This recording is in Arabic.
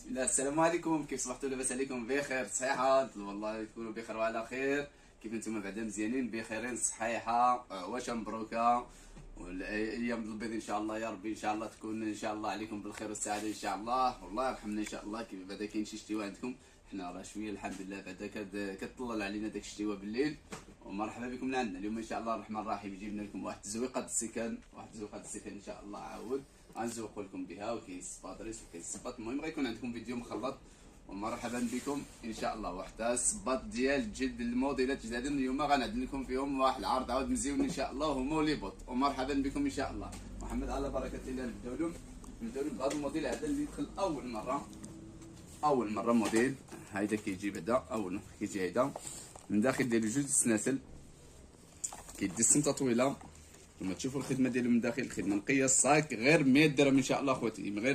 بسم الله. السلام عليكم، كيف صبحتوا؟ لاباس عليكم؟ بخير صحيحه؟ والله تكونوا بخير وعلى خير. كيف نتوما بعدا؟ مزيانين بخيرين صحيحه؟ واش مبروكه والايام البيض ان شاء الله يا ربي. ان شاء الله تكون ان شاء الله عليكم بالخير والسعاده ان شاء الله. والله يرحمنا ان شاء الله. كيف بعدا كاين شي شتيوه عندكم؟ حنا راه شويه الحمد لله بعدا كتطلل علينا داك الشتيوه بالليل. ومرحبا بكم لعندنا اليوم ان شاء الله الرحمن الرحيم. جبنا لكم واحد الزويقه السكن، ان شاء الله عاود غنزوقوا لكم بها. وكاين السباطريس وكاين الصباط. المهم غيكون عندكم فيديو مخلط. ومرحبا بكم ان شاء الله. واحد الصباط ديال جلد الموديلات جدادين اليوم غنعدل لكم فيهم واحد العرض عاود مزيون ان شاء الله. هما لي بوط. ومرحبا بكم ان شاء الله. محمد على بركه الله. نبداو بهذا الموديل هذا اللي دخل اول مره موديل. هيدا كيجي بعدا اول كيجي هيدا من داخل ديالو جوج السناسل. كيدي السمطه طويله. كما تشوفوا الخدمه ديالو من داخل، الخدمه نقيه الصاك غير 100 درهم ان شاء الله اخوتي، غير